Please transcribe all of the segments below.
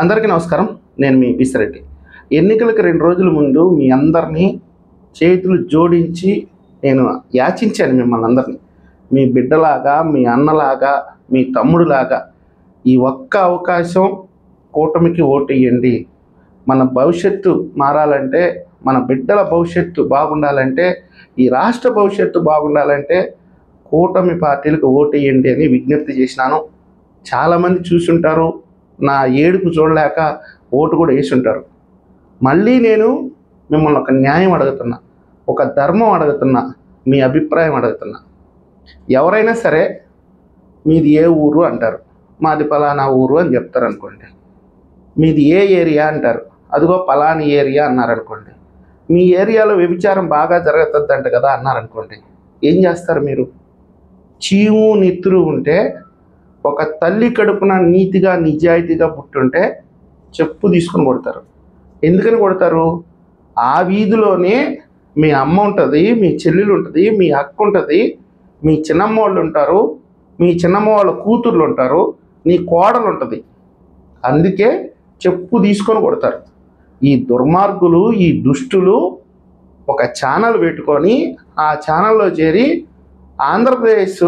అందరికీ నమస్కారం. నేను మీ పిసిరెడ్డి. ఎన్నికలకు 2 రోజుల ముందు మీ అందరినీ చేతులు జోడించి నేను యాచించాను మిమ్మల్ని అందరినీ. మీ బిడ్డలాగా, మీ అన్నలాగా, మీ తమ్ముడులాగా ఈ ఒక్క అవకాశం కూటమికి ఓటేయండి. మన భవిష్యత్తు మారాలంటే, మన బిడ్డల భవిష్యత్తు బాగుండాలంటే, ఈ రాష్ట్ర భవిష్యత్తు బాగుండాలంటే కూటమి పార్టీలకు ఓటేయండి అని విజ్ఞప్తి చేసినాను. చాలామంది చూసుంటారు, నా ఏడుపు చూడలేక ఓటు కూడా వేసుంటారు. మళ్ళీ నేను మిమ్మల్ని ఒక న్యాయం అడుగుతున్నా, ఒక ధర్మం అడుగుతున్నా, మీ అభిప్రాయం అడుగుతున్నా. ఎవరైనా సరే మీది ఏ ఊరు అంటారు, మాది పలానా ఊరు అని చెప్తారు అనుకోండి. మీది ఏ ఏరియా అంటారు, అదిగో పలాని ఏరియా అన్నారనుకోండి. మీ ఏరియాలో వ్యభిచారం బాగా జరుగుతుందంట కదా అన్నారనుకోండి. ఏం చేస్తారు మీరు? చీము నెత్తురు ఉంటే, ఒక తల్లి కడుపున నీతిగా నిజాయితీగా పుట్టుంటే చెప్పు తీసుకొని కొడతారు. ఎందుకని కొడతారు? ఆ వీధిలోనే మీ అమ్మ ఉంటుంది, మీ చెల్లెలు ఉంటుంది, మీ అక్క ఉంటుంది, మీ చిన్నమ్మ వాళ్ళు ఉంటారు, మీ చిన్నమ్మ వాళ్ళ కూతుర్లు ఉంటారు, నీ కోడలు ఉంటుంది. అందుకే చెప్పు తీసుకొని కొడతారు. ఈ దుర్మార్గులు, ఈ దుష్టులు ఒక ఛానల్ పెట్టుకొని ఆ ఛానల్లో చేరి ఆంధ్రప్రదేశ్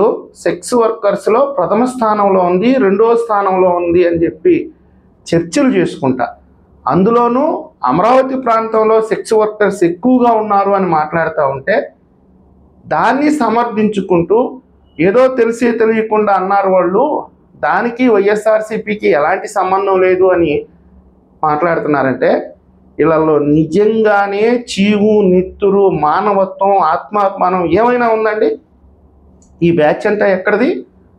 సెక్స్ వర్కర్స్లో ప్రథమ స్థానంలో ఉంది, 2వ స్థానంలో ఉంది అని చెప్పి చర్చలు చేసుకుంటా, అందులోనూ అమరావతి ప్రాంతంలో సెక్స్ వర్కర్స్ ఎక్కువగా ఉన్నారు అని మాట్లాడుతూ ఉంటే దాన్ని సమర్థించుకుంటూ ఏదో తెలిసి తెలియకుండా అన్నారు వాళ్ళు, దానికి వైఎస్ఆర్సీపీకి ఎలాంటి సంబంధం లేదు అని మాట్లాడుతున్నారంటే వీళ్ళల్లో నిజంగానే చీవు నెత్తురు, మానవత్వం, ఆత్మాభిమానం ఏమైనా ఉందండి? ఈ బ్యాచ్ అంతా ఎక్కడిది?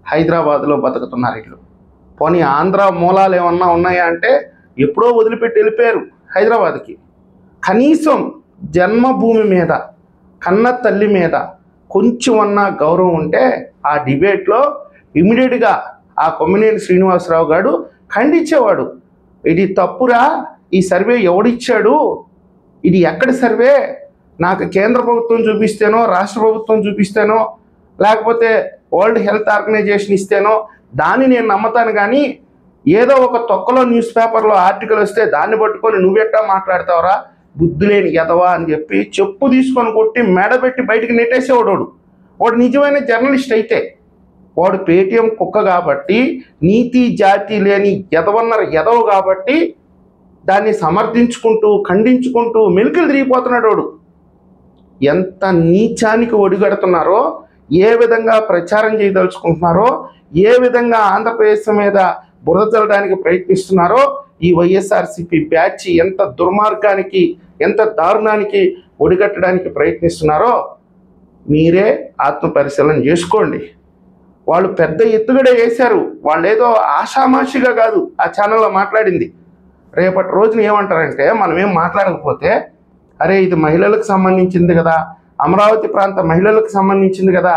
హైదరాబాద్లో బతుకుతున్నారు వీళ్ళు. పోనీ ఆంధ్ర మూలాలు ఏమన్నా ఉన్నాయా అంటే ఎప్పుడో వదిలిపెట్టి వెళ్ళిపోయారు హైదరాబాద్కి. కనీసం జన్మభూమి మీద, కన్న తల్లి మీద కొంచెం అన్నా గౌరవం ఉంటే ఆ డిబేట్లో ఇమీడియట్గా ఆ కొమ్మినేని శ్రీనివాసరావు గారు ఖండించేవాడు. ఇది తప్పురా, ఈ సర్వే ఎవడిచ్చాడు, ఇది ఎక్కడి సర్వే, నాకు కేంద్ర ప్రభుత్వం చూపిస్తేనో, రాష్ట్ర ప్రభుత్వం చూపిస్తేనో, లేకపోతే వరల్డ్ హెల్త్ ఆర్గనైజేషన్ ఇస్తేనో దాన్ని నేను నమ్మతాను. కానీ ఏదో ఒక తొక్కలో న్యూస్ పేపర్లో ఆర్టికల్ వస్తే దాన్ని పట్టుకొని నువ్వెట్టా మాట్లాడతావురా బుద్ధి లేని ఎదవా అని చెప్పి చెప్పు తీసుకొని కొట్టి మెడబెట్టి బయటికి నెట్టేసేవాడు. వాడు నిజమైన జర్నలిస్ట్ అయితే, వాడు పేటీఎం కుక్క కాబట్టి, నీతి జాతి లేని ఎదవన్నర ఎదవ కాబట్టి దాన్ని సమర్థించుకుంటూ ఖండించుకుంటూ మెలికలు తిరిగిపోతున్నాడు వాడు. ఎంత నీచానికి ఒడిగడుతున్నారో, ఏ విధంగా ప్రచారం చేయదలుచుకుంటున్నారో, ఏ విధంగా ఆంధ్రప్రదేశ్ మీద బురద చల్లడానికి ప్రయత్నిస్తున్నారో, ఈ వైఎస్ఆర్సీపీ బ్యాచ్ ఎంత దుర్మార్గానికి, ఎంత దారుణానికి ఒడిగట్టడానికి ప్రయత్నిస్తున్నారో మీరే ఆత్మ పరిశీలన చేసుకోండి. వాళ్ళు పెద్ద ఎత్తుగడే వేశారు. వాళ్ళు ఏదో ఆషామాషిగా కాదు ఆ ఛానల్లో మాట్లాడింది. రేపటి రోజున ఏమంటారంటే, మనం ఏం మాట్లాడకపోతే, అరే ఇది మహిళలకు సంబంధించింది కదా, అమరావతి ప్రాంత మహిళలకు సంబంధించింది కదా,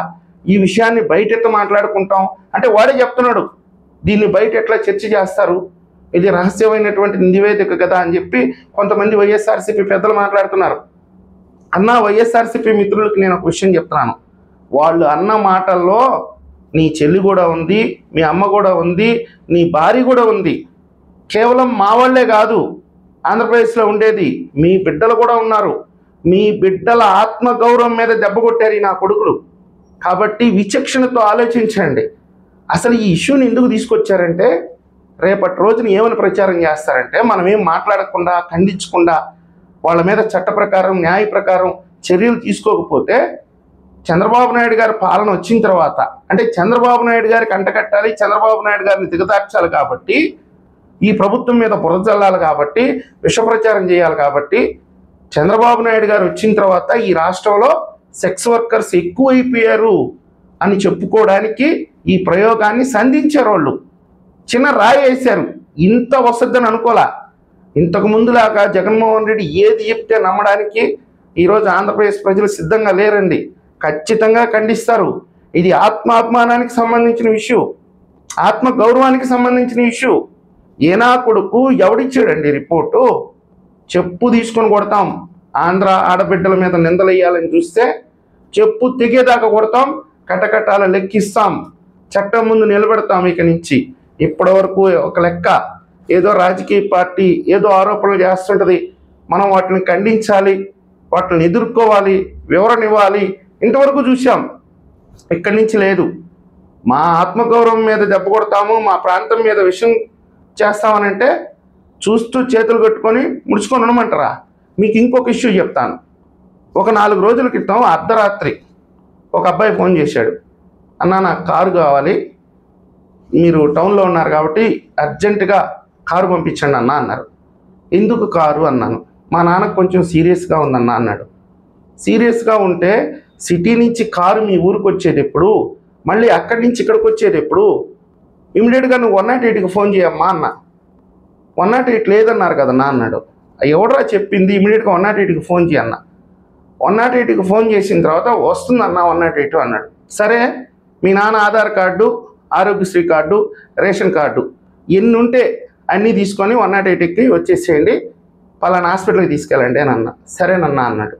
ఈ విషయాన్ని బయట ఎట్లా మాట్లాడుకుంటాం అంటే వాడే చెప్తున్నాడు, దీన్ని బయట ఎట్లా చర్చ చేస్తారు, ఇది రహస్యమైనటువంటి నివేదిక కదా అని చెప్పి కొంతమంది వైఎస్ఆర్సీపీ పెద్దలు మాట్లాడుతున్నారు. అన్న వైఎస్ఆర్సీపీ మిత్రులకు నేను ఒక విషయం చెప్తున్నాను. వాళ్ళు అన్న మాటల్లో నీ చెల్లి కూడా ఉంది, మీ అమ్మ కూడా ఉంది, నీ భార్య కూడా ఉంది. కేవలం మా వాళ్ళే కాదు ఆంధ్రప్రదేశ్లో ఉండేది, మీ బిడ్డలు కూడా ఉన్నారు. మీ బిడ్డల ఆత్మగౌరవం మీద దెబ్బ కొట్టారు నా కొడుకులు. కాబట్టి విచక్షణతో ఆలోచించండి. అసలు ఈ ఇష్యూని ఎందుకు తీసుకొచ్చారంటే, రేపటి రోజున ఏమని ప్రచారం చేస్తారంటే, మనం ఏం మాట్లాడకుండా ఖండించకుండా వాళ్ళ మీద చట్ట ప్రకారం, న్యాయ ప్రకారం చర్యలు తీసుకోకపోతే చంద్రబాబు నాయుడు గారి పాలన వచ్చిన తర్వాత, అంటే చంద్రబాబు నాయుడు గారికి అంటకట్టాలి, చంద్రబాబు నాయుడు గారిని దిగదార్చాలి కాబట్టి, ఈ ప్రభుత్వం మీద బురద చల్లాలి కాబట్టి, విష ప్రచారం చేయాలి కాబట్టి, చంద్రబాబు నాయుడు గారు వచ్చిన తర్వాత ఈ రాష్ట్రంలో సెక్స్ వర్కర్స్ ఎక్కువైపోయారు అని చెప్పుకోవడానికి ఈ ప్రయోగాన్ని సంధించారు. వాళ్ళు చిన్న రాయి వేశారు. ఇంత వసద్దని అనుకోలే. ఇంతకు ముందులాగా జగన్మోహన్ రెడ్డి ఏది చెప్తే నమ్మడానికి ఈరోజు ఆంధ్రప్రదేశ్ ప్రజలు సిద్ధంగా లేరండి. ఖచ్చితంగా ఖండిస్తారు. ఇది ఆత్మాభిమానానికి సంబంధించిన ఇష్యూ, ఆత్మ గౌరవానికి సంబంధించిన ఇష్యూ. ఏనా కొడుకు ఎవడిచ్చాడండి రిపోర్టు? చెప్పు తీసుకొని కొడతాం. ఆంధ్ర ఆడబిడ్డల మీద నిందలేయాలని చూస్తే చెప్పు తెగేదాకా కొడతాం, కటకటాల లెక్కిస్తాం, చట్టం ముందు నిలబెడతాం. ఇక నుంచి ఇప్పటి వరకు ఒక లెక్క, ఏదో రాజకీయ పార్టీ ఏదో ఆరోపణలు చేస్తుంటుంది, మనం వాటిని ఖండించాలి, వాటిని ఎదుర్కోవాలి, వివరణ ఇవ్వాలి, ఇంతవరకు చూసాం. ఇక్కడి నుంచి లేదు. మా ఆత్మగౌరవం మీద దెబ్బ కొడతాము, మా ప్రాంతం మీద విషయం చేస్తామనంటే చూస్తూ చేతులు కట్టుకొని ముడుచుకొని ఉండమంటారా? మీకు ఇంకొక ఇష్యూ చెప్తాను. ఒక 4 రోజుల క్రితం అర్ధరాత్రి ఒక అబ్బాయి ఫోన్ చేశాడు. అన్నా నాకు కారు కావాలి, మీరు టౌన్లో ఉన్నారు కాబట్టి అర్జెంటుగా కారు పంపించండి అన్న అన్నారు. ఎందుకు కారు అన్నాను. మా నాన్నకు కొంచెం సీరియస్గా ఉందన్న అన్నాడు. సీరియస్గా ఉంటే సిటీ నుంచి కారు మీ ఊరికి వచ్చేది ఎప్పుడు, మళ్ళీ అక్కడి నుంచి ఇక్కడికి వచ్చేది ఎప్పుడు, ఇమీడియట్గా నువ్వు 108కి ఫోన్ చేయమ్మా అన్న. 108 లేదన్నారు కదన్నా అన్నాడు. ఎవడరా చెప్పింది, ఇమీడియట్గా 108కి ఫోన్ చేయన్న. 108కి ఫోన్ చేసిన తర్వాత వస్తుందన్న 108 అన్నాడు. సరే, మీ నాన్న Aadhaar card, Aarogyasri card, ration card ఎన్ని ఉంటే అన్నీ తీసుకొని 108కి వచ్చేసేయండి, పలానా హాస్పిటల్కి తీసుకెళ్ళండి అని అన్న. సరేనన్నా అన్నాడు.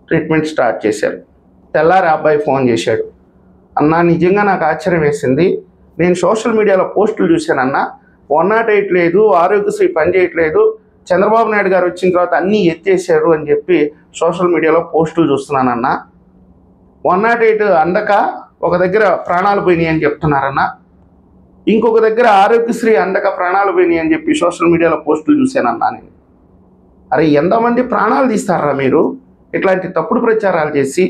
ట్రీట్మెంట్ స్టార్ట్ చేశారు. తెల్లారి అబ్బాయి ఫోన్ చేశాడు. అన్నా నిజంగా నాకు ఆశ్చర్యం వేసింది, నేను సోషల్ మీడియాలో పోస్టులు చూశానన్నా, 108 లేదు, ఆరోగ్యశ్రీ పనిచేయట్లేదు, చంద్రబాబు నాయుడు గారు వచ్చిన తర్వాత అన్నీ ఎత్తేసారు అని చెప్పి సోషల్ మీడియాలో పోస్టులు చూస్తున్నానన్నా. 108 అందక ఒక దగ్గర ప్రాణాలు పోయినాయి అని చెప్తున్నారన్నా, ఇంకొక దగ్గర ఆరోగ్యశ్రీ అందక ప్రాణాలు పోయినాయి అని చెప్పి సోషల్ మీడియాలో పోస్టులు చూశానన్నా. నేను అరే ఎంతమంది ప్రాణాలు తీస్తారా మీరు ఇట్లాంటి తప్పుడు ప్రచారాలు చేసి?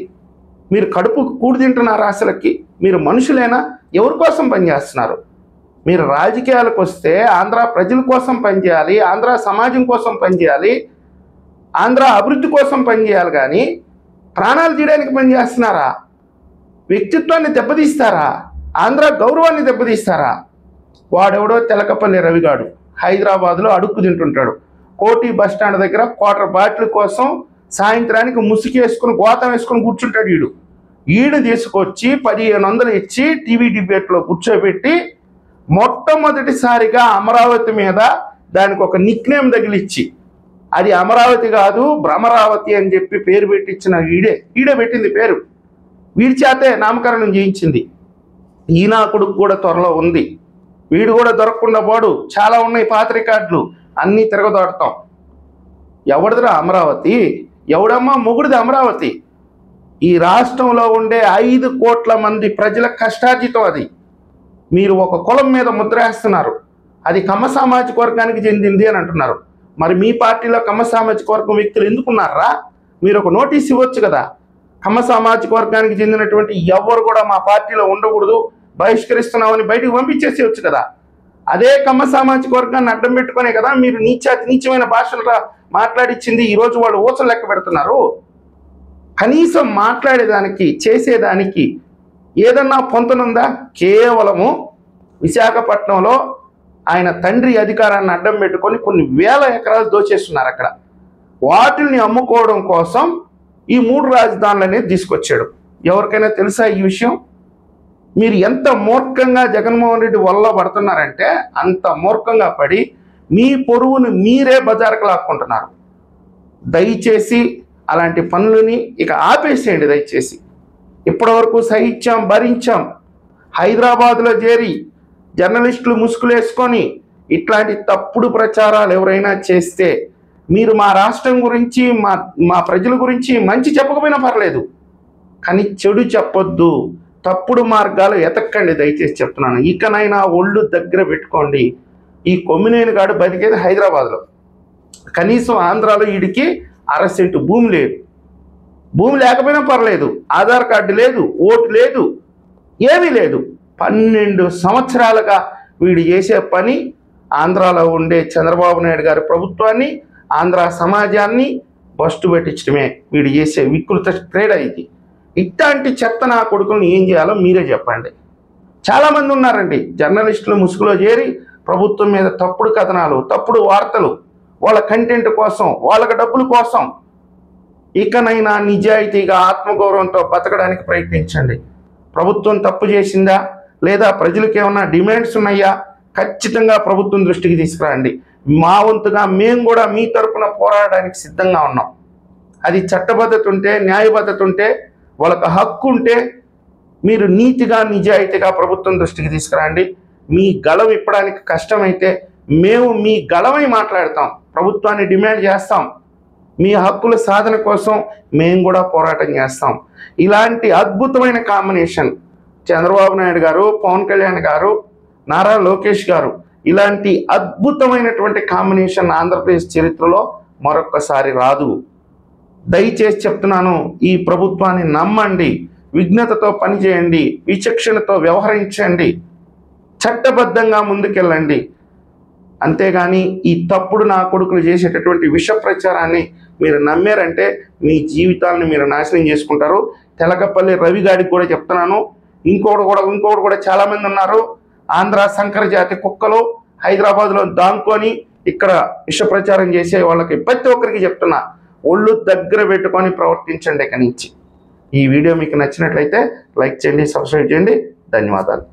మీరు కడుపు కూడి తింటున్నారా? అసలుకి మీరు మనుషులేనా? ఎవరి కోసం పనిచేస్తున్నారు? మీరు రాజకీయాలకు వస్తే ఆంధ్ర ప్రజల కోసం పనిచేయాలి, ఆంధ్ర సమాజం కోసం పనిచేయాలి, ఆంధ్ర అభివృద్ధి కోసం పనిచేయాలి, కానీ ప్రాణాలు తీయడానికి పనిచేస్తున్నారా? వ్యక్తిత్వాన్ని దెబ్బతీస్తారా? ఆంధ్ర గౌరవాన్ని దెబ్బతీస్తారా? వాడెవడో తెలకపల్లి రవిగాడు హైదరాబాద్లో అడుక్కు తింటుంటాడు. కోటి బస్టాండ్ దగ్గర క్వార్టర్ బాటిల్ కోసం సాయంత్రానికి ముసుగు వేసుకుని గోతం వేసుకొని కూర్చుంటాడు. ఈడు తీసుకొచ్చి 1500 ఇచ్చి టీవీ డిబేట్లో కూర్చోబెట్టి మొట్టమొదటిసారిగా అమరావతి మీద దానికి ఒక నిక్నేమ్ తగిలిచ్చి, అది అమరావతి కాదు భ్రమరావతి అని చెప్పి పేరు పెట్టించిన ఈడే పెట్టింది పేరు. వీడి చేతే నామకరణం చేయించింది. ఈయన కొడుకు కూడా త్వరలో ఉంది. వీడు కూడా దొరకకుండా పోడు. చాలా ఉన్నాయి పాత రికార్డులు, అన్నీ తిరగదోడతాం. ఎవడిదిరా అమరావతి? ఎవడమ్మా మొగుడిది అమరావతి? ఈ రాష్ట్రంలో ఉండే 5 కోట్ల మంది ప్రజల కష్టార్జితం అది. మీరు ఒక కులం మీద ముద్ర వేస్తున్నారు, అది కమ్మ సామాజిక వర్గానికి చెందింది అని అంటున్నారు. మరి మీ పార్టీలో కమ్మ సామాజిక వర్గం వ్యక్తులు ఎందుకున్నారా? మీరు ఒక నోటీస్ ఇవ్వచ్చు కదా, కమ్మ సామాజిక వర్గానికి చెందినటువంటి ఎవరు కూడా మా పార్టీలో ఉండకూడదు, బహిష్కరిస్తున్నామని బయటకు పంపించేసేయచ్చు కదా. అదే కమ్మ సామాజిక వర్గాన్ని అడ్డం పెట్టుకునే కదా మీరు నీచమైన భాషలు మాట్లాడిచ్చింది. ఈరోజు వాళ్ళు ఊచలు లెక్క పెడుతున్నారు. కనీసం మాట్లాడేదానికి చేసేదానికి ఏదన్నా పొంతనుందా? కేవలము విశాఖపట్నంలో ఆయన తండ్రి అధికారాన్ని అడ్డం పెట్టుకొని కొన్ని వేల ఎకరాలు దోచేస్తున్నారు. అక్కడ వాటిని అమ్ముకోవడం కోసం ఈ 3 రాజధానులు అనేది తీసుకొచ్చాడు. ఎవరికైనా తెలుసా ఈ విషయం? మీరు ఎంత మూర్ఖంగా జగన్మోహన్ రెడ్డి వల్ల పడుతున్నారంటే అంత మూర్ఖంగా పడి మీ పొరువును మీరే బజారుకు లాక్కుంటున్నారు. దయచేసి అలాంటి పనులని ఇక ఆపేసేయండి దయచేసి. ఇప్పటివరకు సహించాం, భరించాం. హైదరాబాద్లో చేరి జర్నలిస్టులు ముసుగులేసుకొని ఇట్లాంటి తప్పుడు ప్రచారాలు ఎవరైనా చేస్తే మీరు మా రాష్ట్రం గురించి మా ప్రజల గురించి మంచి చెప్పకపోయినా పర్లేదు, కానీ చెడు చెప్పొద్దు, తప్పుడు మార్గాలు ఎతక్కండి దయచేసి చెప్తున్నాను. ఇకనైనా ఒళ్ళు దగ్గర పెట్టుకోండి. ఈ కొమ్మినేని గాడు బతికేది హైదరాబాద్లో, కనీసం ఆంధ్రాలో వీడికి 1/2 సెంటు భూమి లేదు. భూమి లేకపోయినా పర్లేదు, ఆధార్ కార్డు లేదు, ఓటు లేదు, ఏమీ లేదు. 12 సంవత్సరాలుగా వీడు చేసే పని ఆంధ్రాలో ఉండే చంద్రబాబు నాయుడు గారి ప్రభుత్వాన్ని, ఆంధ్ర సమాజాన్ని బస్టు పెట్టించడమే వీడు చేసే వికృత క్రీడ ఇది. ఇట్లాంటి చెత్త నా కొడుకులను ఏం చేయాలో మీరే చెప్పండి. చాలామంది ఉన్నారండి జర్నలిస్టులు ముసుగులో చేరి ప్రభుత్వం మీద తప్పుడు కథనాలు, తప్పుడు వార్తలు, వాళ్ళ కంటెంట్ కోసం, వాళ్ళకి డబ్బుల కోసం. ఇకనైనా నిజాయితీగా ఆత్మగౌరవంతో బతకడానికి ప్రయత్నించండి. ప్రభుత్వం తప్పు చేసిందా లేదా ప్రజలకు ఏమన్నా డిమాండ్స్ ఉన్నాయా ఖచ్చితంగా ప్రభుత్వం దృష్టికి తీసుకురండి. మా వంతుగా మేము కూడా మీ తరపున పోరాడడానికి సిద్ధంగా ఉన్నాం. అది చట్టబద్ధత ఉంటే, న్యాయబద్ధత ఉంటే, వాళ్ళకి హక్కు ఉంటే మీరు నీతిగా నిజాయితీగా ప్రభుత్వం దృష్టికి తీసుకురండి. మీ గళం ఇప్పడానికి కష్టమైతే మేము మీ గళమై మాట్లాడతాం, ప్రభుత్వాన్ని డిమాండ్ చేస్తాం, మీ హక్కుల సాధన కోసం మేము కూడా పోరాటం చేస్తాం. ఇలాంటి అద్భుతమైన కాంబినేషన్ చంద్రబాబు నాయుడు గారు, పవన్ కళ్యాణ్ గారు, నారా లోకేష్ గారు, ఇలాంటి అద్భుతమైనటువంటి కాంబినేషన్ ఆంధ్రప్రదేశ్ చరిత్రలో మరొక్కసారి రాదు. దయచేసి చెప్తున్నాను, ఈ ప్రభుత్వాన్ని నమ్మండి, విఘ్నతతో పనిచేయండి, విచక్షణతో వ్యవహరించండి, చట్టబద్ధంగా ముందుకెళ్ళండి. అంతేగాని ఈ తప్పుడు నా కొడుకులు చేసేటటువంటి విష ప్రచారాన్ని మీరు నమ్మారంటే మీ జీవితాలను మీరు నాశనం చేసుకుంటారు. తెలకపల్లి రవి గారికి కూడా చెప్తున్నాను, ఇంకొకటి కూడా చాలామంది ఉన్నారు. ఆంధ్ర సంకర జాతి కుక్కలు హైదరాబాద్లో దాంకొని ఇక్కడ విష ప్రచారం చేసే వాళ్ళకి ప్రతి ఒక్కరికి చెప్తున్నా, ఒళ్ళు దగ్గర పెట్టుకొని ప్రవర్తించండి. ఇక నుంచి ఈ వీడియో మీకు నచ్చినట్లయితే లైక్ చేయండి, సబ్స్క్రైబ్ చేయండి. ధన్యవాదాలు.